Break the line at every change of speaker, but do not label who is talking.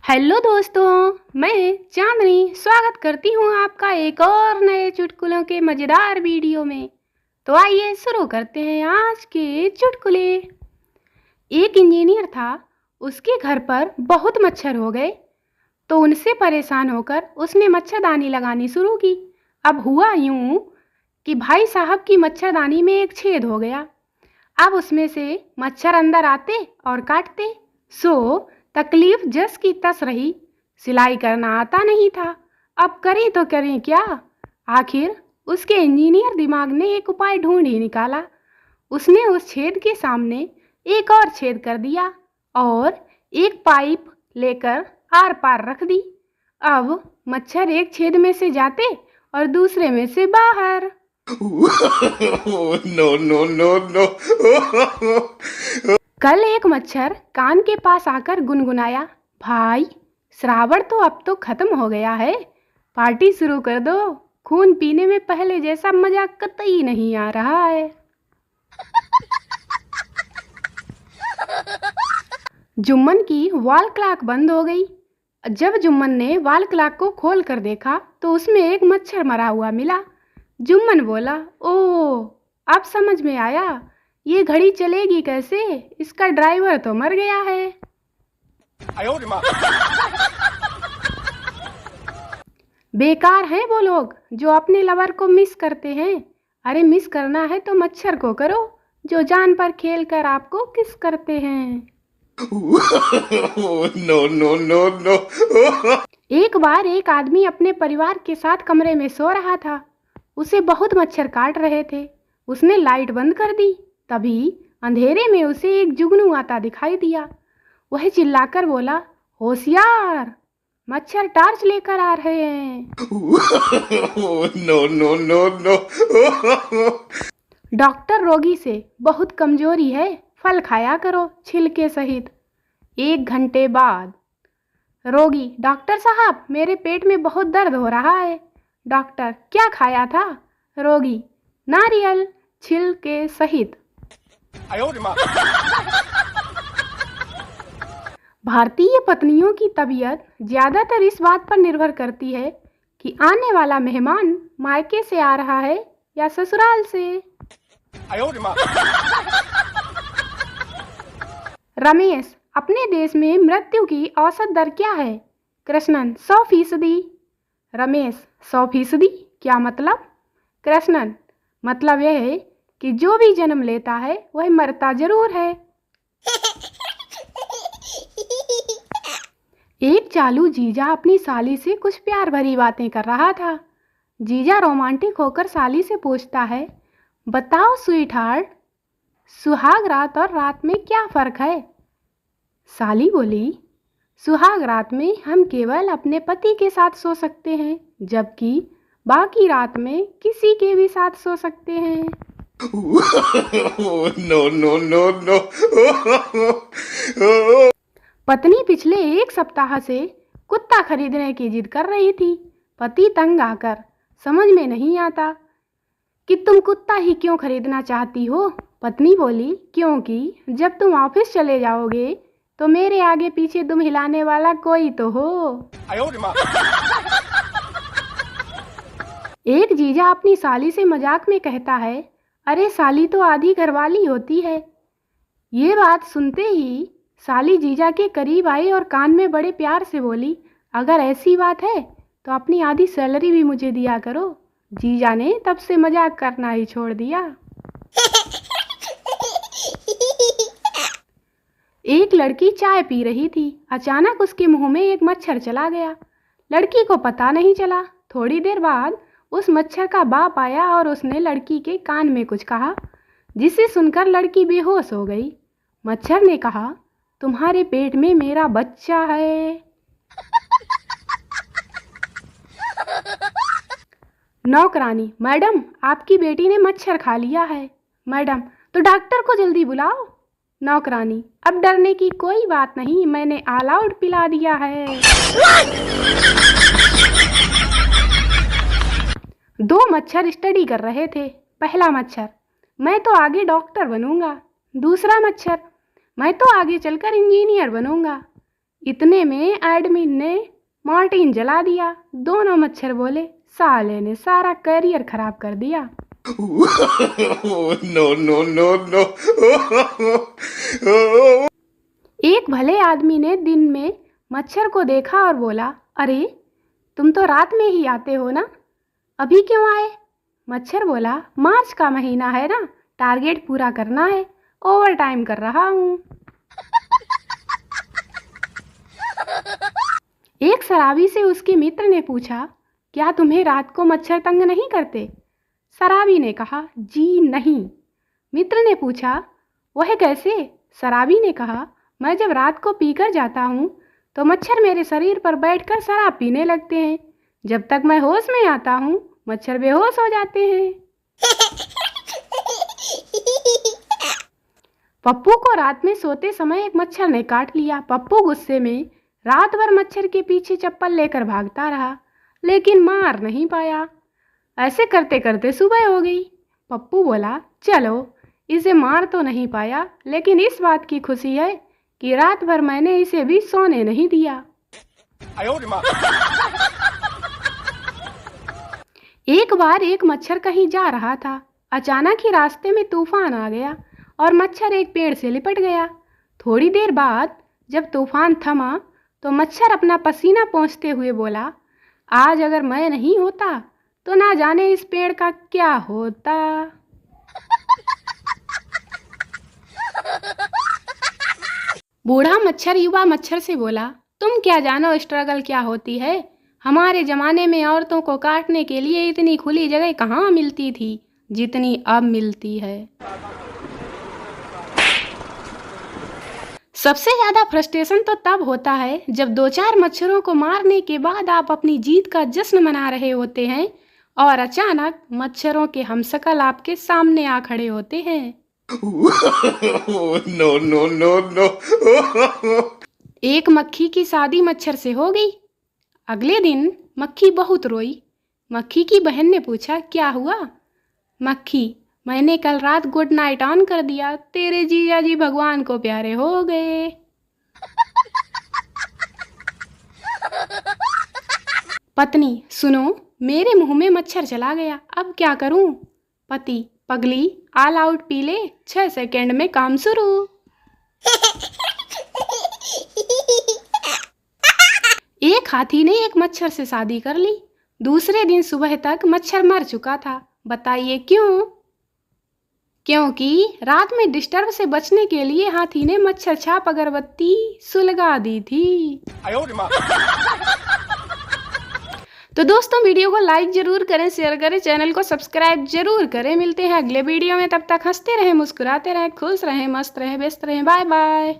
Hello दोस्तों, मैं चांदनी स्वागत करती हूँ आपका एक और नए चुटकुलों के मज़ेदार वीडियो में। तो आइए शुरू करते हैं आज के चुटकुले। एक इंजीनियर था, उसके घर पर बहुत मच्छर हो गए, तो उनसे परेशान होकर उसने मच्छरदानी लगानी शुरू की। अब हुआ यूं कि भाई साहब की मच्छरदानी में एक छेद हो गया। अब उसमें से मच्छर अंदर आते और काटते, सो तकलीफ जस की तस रही। सिलाई करना आता नहीं था, अब करें तो करें क्या। आखिर उसके इंजीनियर दिमाग ने एक उपाय ढूंढ ही निकाला। उसने उस छेद के सामने एक और छेद कर दिया और एक पाइप लेकर आर पार रख दी। अब मच्छर एक छेद में से जाते और दूसरे में से बाहर।
No, no, no, no.
कल एक मच्छर कान के पास आकर गुनगुनाया, भाई श्रावण तो अब तो खत्म हो गया है, पार्टी शुरू कर दो। खून पीने में पहले जैसा मजा कतई नहीं आ रहा है। जुम्मन की वॉल क्लॉक बंद हो गई। जब जुम्मन ने वॉल क्लॉक को खोल कर देखा तो उसमें एक मच्छर मरा हुआ मिला। जुम्मन बोला, ओह अब समझ में आया, ये घड़ी चलेगी कैसे, इसका ड्राइवर तो मर गया है। बेकार हैं वो लोग जो अपने लवर को मिस करते हैं। अरे मिस करना है तो मच्छर को करो, जो जान पर खेल कर आपको किस करते हैं।
No, no, no, no.
एक बार एक आदमी अपने परिवार के साथ कमरे में सो रहा था। उसे बहुत मच्छर काट रहे थे। उसने लाइट बंद कर दी। तभी अंधेरे में उसे एक जुगनू आता दिखाई दिया। वह चिल्लाकर बोला, होशियार, मच्छर टार्च लेकर आ रहे हैं।
No, no, no, no.
Doctor रोगी से, बहुत कमजोरी है, फल खाया करो छिलके सहित। 1 घंटे बाद, रोगी, डॉक्टर साहब मेरे पेट में बहुत दर्द हो रहा है। डॉक्टर, क्या खाया था? रोगी, नारियल छिलके सहित। भारतीय पत्नियों की तबीयत ज्यादातर इस बात पर निर्भर करती है कि आने वाला मेहमान मायके से आ रहा है या ससुराल से। रमेश, अपने देश में मृत्यु की औसत दर क्या है? कृष्णन, 100%। रमेश, 100%? क्या मतलब? कृष्णन, मतलब यह है कि जो भी जन्म लेता है वह मरता जरूर है। एक चालू जीजा अपनी साली से कुछ प्यार भरी बातें कर रहा था। जीजा रोमांटिक होकर साली से पूछता है, बताओ स्वीट हार्ट, सुहाग रात और रात में क्या फर्क है? साली बोली, सुहाग रात में हम केवल अपने पति के साथ सो सकते हैं, जबकि बाकी रात में किसी के भी साथ सो सकते हैं।
No, no, no, no.
पत्नी पिछले 1 सप्ताह से कुत्ता खरीदने की जिद कर रही थी। पति तंग आकर, समझ में नहीं आता कि तुम कुत्ता ही क्यों खरीदना चाहती हो? पत्नी बोली, क्योंकि जब तुम ऑफिस चले जाओगे तो मेरे आगे पीछे दुम हिलाने वाला कोई तो हो। एक जीजा अपनी साली से मजाक में कहता है, अरे साली तो आधी घरवाली होती है। ये बात सुनते ही साली जीजा के करीब आई और कान में बड़े प्यार से बोली, अगर ऐसी बात है तो अपनी आधी सैलरी भी मुझे दिया करो। जीजा ने तब से मजाक करना ही छोड़ दिया। एक लड़की चाय पी रही थी। अचानक उसके मुंह में एक मच्छर चला गया। लड़की को पता नहीं चला। थोड़ी देर बाद उस मच्छर का बाप आया और उसने लड़की के कान में कुछ कहा, जिसे सुनकर लड़की बेहोश हो गई। मच्छर ने कहा, तुम्हारे पेट में मेरा बच्चा है। नौकरानी, मैडम आपकी बेटी ने मच्छर खा लिया है। मैडम, तो डॉक्टर को जल्दी बुलाओ। नौकरानी, अब डरने की कोई बात नहीं, मैंने ऑल आउट पिला दिया है। 2 मच्छर स्टडी कर रहे थे। पहला मच्छर, मैं तो आगे डॉक्टर बनूंगा। दूसरा मच्छर, मैं तो आगे चलकर इंजीनियर बनूंगा। इतने में एडमिन ने मार्टिन जला दिया। दोनों मच्छर बोले, साले ने सारा करियर खराब कर दिया।
No, no, no, no.
एक भले आदमी ने दिन में मच्छर को देखा और बोला, अरे तुम तो रात में ही आते हो ना, अभी क्यों आए? मच्छर बोला, मार्च का महीना है ना, टारगेट पूरा करना है, ओवर टाइम कर रहा हूँ। एक शराबी से उसके मित्र ने पूछा, क्या तुम्हें रात को मच्छर तंग नहीं करते? शराबी ने कहा, जी नहीं। मित्र ने पूछा, वह कैसे? शराबी ने कहा, मैं जब रात को पीकर जाता हूँ तो मच्छर मेरे शरीर पर बैठकर शराब पीने लगते हैं। जब तक मैं होश में आता हूँ मच्छर बेहोश हो जाते हैं। पप्पू को रात में सोते समय एक मच्छर ने काट लिया। पप्पू गुस्से में रात भर मच्छर के पीछे चप्पल लेकर भागता रहा, लेकिन मार नहीं पाया। ऐसे करते करते सुबह हो गई। पप्पू बोला, चलो इसे मार तो नहीं पाया, लेकिन इस बात की खुशी है कि रात भर मैंने इसे भी सोने नहीं दिया। एक बार एक मच्छर कहीं जा रहा था। अचानक ही रास्ते में तूफान आ गया और मच्छर एक पेड़ से लिपट गया। थोड़ी देर बाद जब तूफान थमा तो मच्छर अपना पसीना पोंछते हुए बोला, आज अगर मैं नहीं होता तो ना जाने इस पेड़ का क्या होता। बूढ़ा मच्छर युवा मच्छर से बोला, तुम क्या जानो स्ट्रगल क्या होती है? हमारे जमाने में औरतों को काटने के लिए इतनी खुली जगह कहाँ मिलती थी जितनी अब मिलती है। सबसे ज्यादा फ्रस्ट्रेशन तो तब होता है जब 2-4 मच्छरों को मारने के बाद आप अपनी जीत का जश्न मना रहे होते हैं और अचानक मच्छरों के हमशक्ल आपके सामने आ खड़े होते हैं।
No, no, no, no.
एक मक्खी की शादी मच्छर से हो गई। अगले दिन मक्खी बहुत रोई। मक्खी की बहन ने पूछा, क्या हुआ? मक्खी, मैंने कल रात गुड नाइट ऑन कर दिया, तेरे जीजा जी भगवान को प्यारे हो गए। पत्नी, सुनो, मेरे मुंह में मच्छर चला गया, अब क्या करूं? पति, पगली, ऑल आउट पी ले, 6 सेकंड में काम शुरू। एक हाथी ने एक मच्छर से शादी कर ली। दूसरे दिन सुबह तक मच्छर मर चुका था। बताइए क्यों? क्योंकि रात में डिस्टर्ब से बचने के लिए हाथी ने मच्छर छाप अगरबत्ती सुलगा दी थी। तो दोस्तों, वीडियो को लाइक जरूर करें, शेयर करें, चैनल को सब्सक्राइब जरूर करें। मिलते हैं अगले वीडियो में, तब तक हंसते रहें, मुस्कुराते रहें, खुश रहें, मस्त रहें, व्यस्त रहें। Bye bye.